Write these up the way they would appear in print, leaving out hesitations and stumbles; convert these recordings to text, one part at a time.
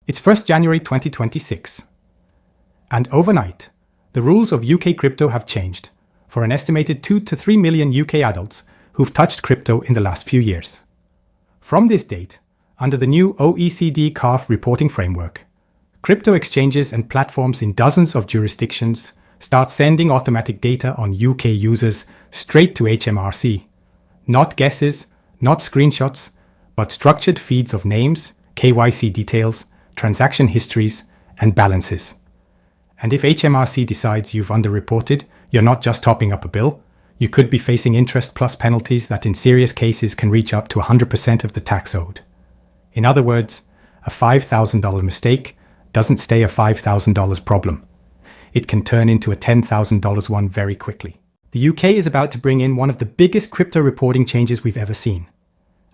It's 1st January 2026. And overnight, the rules of UK crypto have changed for an estimated 2 to 3 million UK adults who've touched crypto in the last few years. From this date, under the new OECD CARF reporting framework, crypto exchanges and platforms in dozens of jurisdictions start sending automatic data on UK users straight to HMRC. Not guesses, not screenshots, but structured feeds of names, KYC details, transaction histories, and balances. And if HMRC decides you've underreported, you're not just topping up a bill, you could be facing interest plus penalties that in serious cases can reach up to 100% of the tax owed. In other words, a $5,000 mistake doesn't stay a $5,000 problem. It can turn into a $10,000 one very quickly. The UK is about to bring in one of the biggest crypto reporting changes we've ever seen,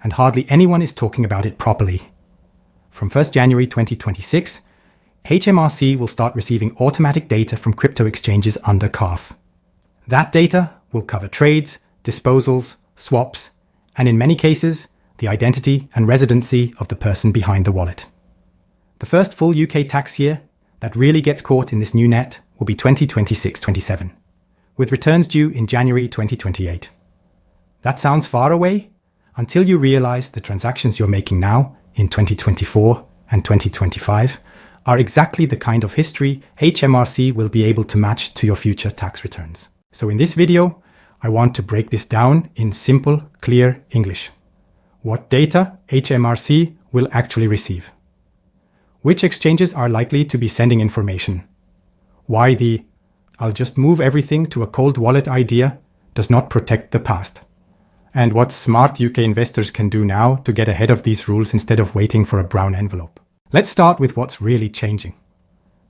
and hardly anyone is talking about it properly. From 1st January 2026, HMRC will start receiving automatic data from crypto exchanges under CARF. That data will cover trades, disposals, swaps, and in many cases, the identity and residency of the person behind the wallet. The first full UK tax year that really gets caught in this new net will be 2026-27, with returns due in January 2028. That sounds far away until you realize the transactions you're making now in 2024 and 2025 are exactly the kind of history HMRC will be able to match to your future tax returns. So in this video, I want to break this down in simple, clear English. What data HMRC will actually receive? Which exchanges are likely to be sending information? Why the "I'll just move everything to a cold wallet" idea does not protect the past? And what smart UK investors can do now to get ahead of these rules instead of waiting for a brown envelope. Let's start with what's really changing.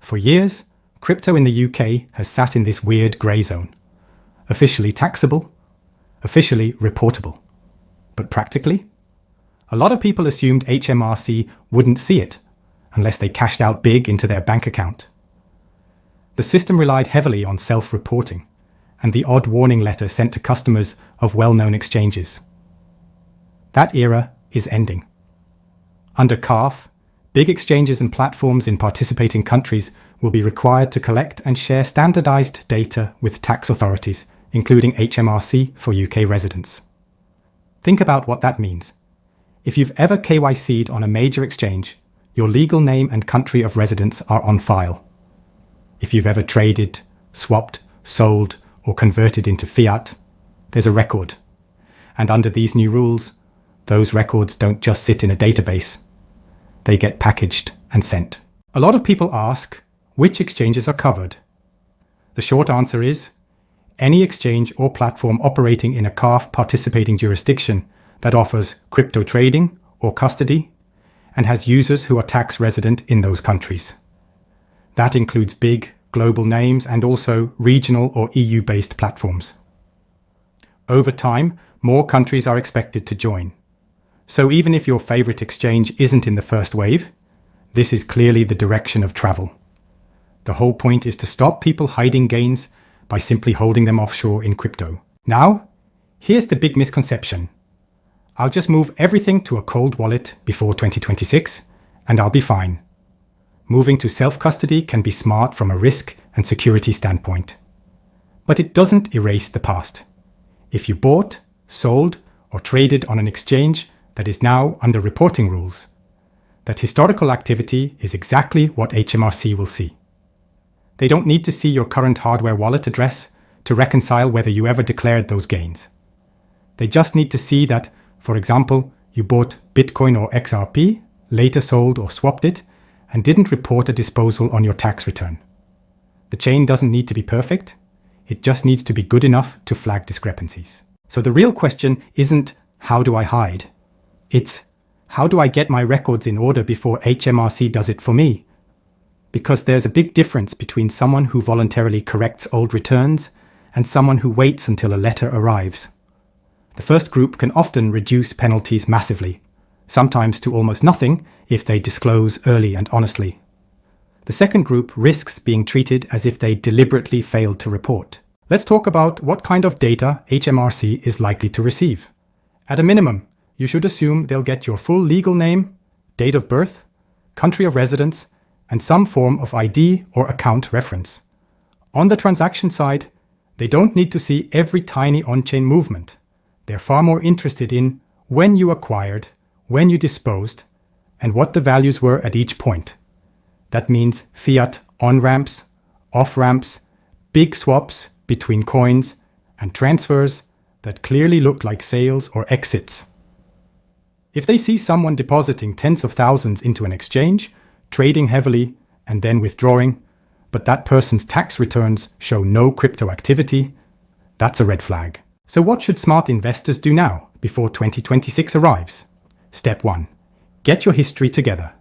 For years, crypto in the UK has sat in this weird grey zone. Officially taxable, officially reportable. But practically? A lot of people assumed HMRC wouldn't see it unless they cashed out big into their bank account. The system relied heavily on self-reporting and the odd warning letter sent to customers of well-known exchanges. That era is ending. Under CARF, big exchanges and platforms in participating countries will be required to collect and share standardized data with tax authorities, including HMRC for UK residents. Think about what that means. If you've ever KYC'd on a major exchange, your legal name and country of residence are on file. If you've ever traded, swapped, sold, or converted into fiat, there's a record. And under these new rules, those records don't just sit in a database. They get packaged and sent. A lot of people ask, which exchanges are covered? The short answer is, any exchange or platform operating in a CARF participating jurisdiction that offers crypto trading or custody and has users who are tax resident in those countries. That includes big global names and also regional or EU-based platforms. Over time, more countries are expected to join. So even if your favorite exchange isn't in the first wave, this is clearly the direction of travel. The whole point is to stop people hiding gains by simply holding them offshore in crypto. Now, here's the big misconception. I'll just move everything to a cold wallet before 2026 and I'll be fine. Moving to self-custody can be smart from a risk and security standpoint. But it doesn't erase the past. If you bought, sold, or traded on an exchange that is now under reporting rules, that historical activity is exactly what HMRC will see. They don't need to see your current hardware wallet address to reconcile whether you ever declared those gains. They just need to see that, for example, you bought Bitcoin or XRP, later sold or swapped it, and didn't report a disposal on your tax return. The chain doesn't need to be perfect. It just needs to be good enough to flag discrepancies. So the real question isn't, how do I hide? It's, how do I get my records in order before HMRC does it for me? Because there's a big difference between someone who voluntarily corrects old returns and someone who waits until a letter arrives. The first group can often reduce penalties massively, sometimes to almost nothing if they disclose early and honestly. The second group risks being treated as if they deliberately failed to report. Let's talk about what kind of data HMRC is likely to receive. At a minimum, you should assume they'll get your full legal name, date of birth, country of residence, and some form of ID or account reference. On the transaction side, they don't need to see every tiny on-chain movement. They're far more interested in when you acquired, when you disposed, and what the values were at each point. That means fiat on-ramps, off-ramps, big swaps between coins, and transfers that clearly look like sales or exits. If they see someone depositing tens of thousands into an exchange, trading heavily, and then withdrawing, but that person's tax returns show no crypto activity, that's a red flag. So what should smart investors do now, before 2026 arrives? Step 1. Get your history together.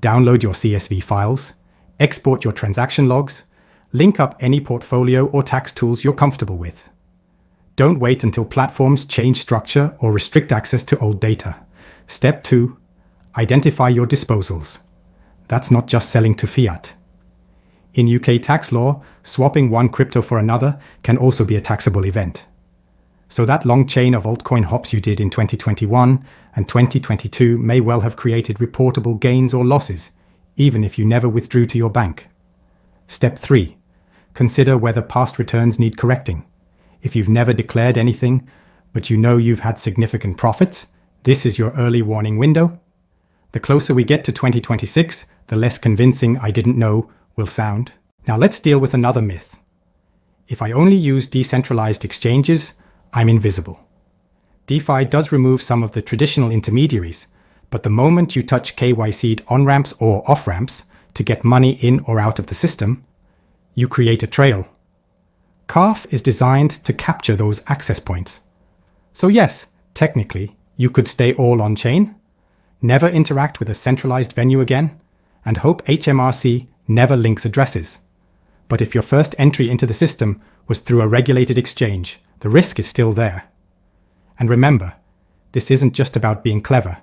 Download your CSV files, export your transaction logs, link up any portfolio or tax tools you're comfortable with. Don't wait until platforms change structure or restrict access to old data. Step 2. Identify your disposals. That's not just selling to fiat. In UK tax law, swapping one crypto for another can also be a taxable event. So that long chain of altcoin hops you did in 2021 and 2022 may well have created reportable gains or losses, even if you never withdrew to your bank. Step 3. Consider whether past returns need correcting. If you've never declared anything, but you know you've had significant profits, this is your early warning window. The closer we get to 2026, the less convincing "I didn't know" will sound. Now let's deal with another myth. If I only use decentralized exchanges, I'm invisible. DeFi does remove some of the traditional intermediaries, but the moment you touch KYC'd on-ramps or off-ramps to get money in or out of the system, you create a trail. CARF is designed to capture those access points. So yes, technically, you could stay all on-chain, never interact with a centralized venue again, and hope HMRC never links addresses. But if your first entry into the system was through a regulated exchange, the risk is still there. And remember, this isn't just about being clever.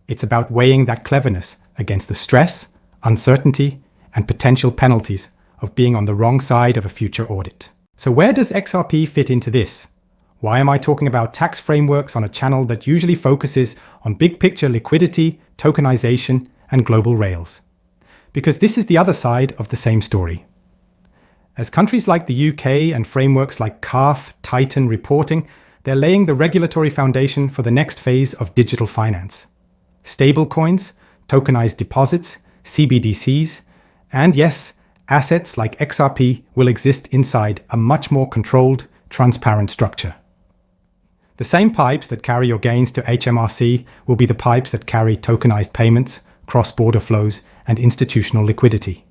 It's about weighing that cleverness against the stress, uncertainty, and potential penalties of being on the wrong side of a future audit. So where does XRP fit into this? Why am I talking about tax frameworks on a channel that usually focuses on big picture liquidity, tokenization, and global rails? Because this is the other side of the same story. As countries like the UK and frameworks like CARF tighten reporting, they're laying the regulatory foundation for the next phase of digital finance. Stablecoins, tokenized deposits, CBDCs, and yes, assets like XRP will exist inside a much more controlled, transparent structure. The same pipes that carry your gains to HMRC will be the pipes that carry tokenized payments, cross-border flows, and institutional liquidity.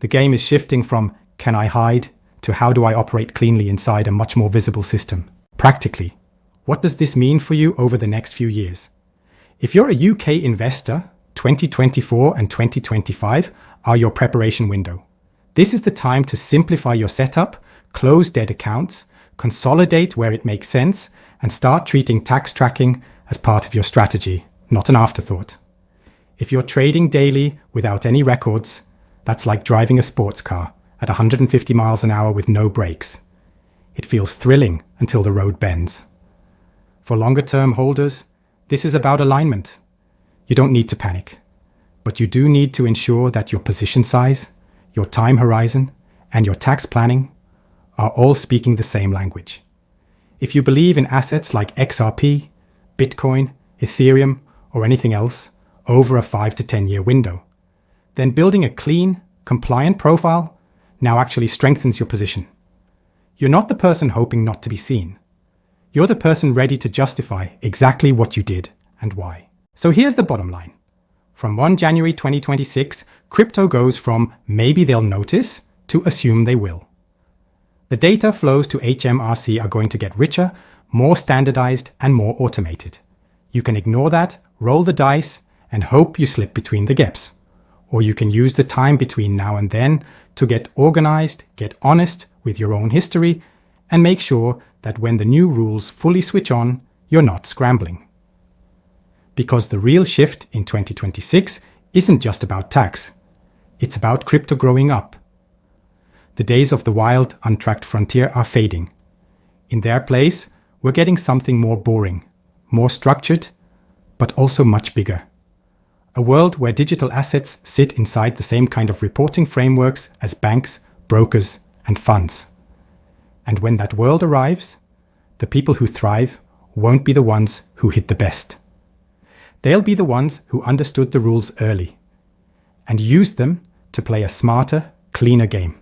The game is shifting from "can I hide" to "how do I operate cleanly inside a much more visible system?" Practically, what does this mean for you over the next few years? If you're a UK investor, 2024 and 2025 are your preparation window. This is the time to simplify your setup, close dead accounts, consolidate where it makes sense, and start treating tax tracking as part of your strategy, not an afterthought. If you're trading daily without any records, that's like driving a sports car at 150 miles an hour with no brakes. It feels thrilling until the road bends. For longer-term holders, this is about alignment. You don't need to panic, but you do need to ensure that your position size, your time horizon, and your tax planning are all speaking the same language. If you believe in assets like XRP, Bitcoin, Ethereum, or anything else over a 5 to 10 year window, then building a clean, compliant profile now actually strengthens your position. You're not the person hoping not to be seen. You're the person ready to justify exactly what you did and why. So here's the bottom line. From 1 January 2026, crypto goes from maybe they'll notice to assume they will. The data flows to HMRC are going to get richer, more standardized, and more automated. You can ignore that, roll the dice, and hope you slip between the gaps. Or you can use the time between now and then to get organized, get honest with your own history, and make sure that when the new rules fully switch on, you're not scrambling. Because the real shift in 2026 isn't just about tax. It's about crypto growing up. The days of the wild, untracked frontier are fading. In their place, we're getting something more boring, more structured, but also much bigger. A world where digital assets sit inside the same kind of reporting frameworks as banks, brokers, and funds. And when that world arrives, the people who thrive won't be the ones who hit the best. They'll be the ones who understood the rules early and used them to play a smarter, cleaner game.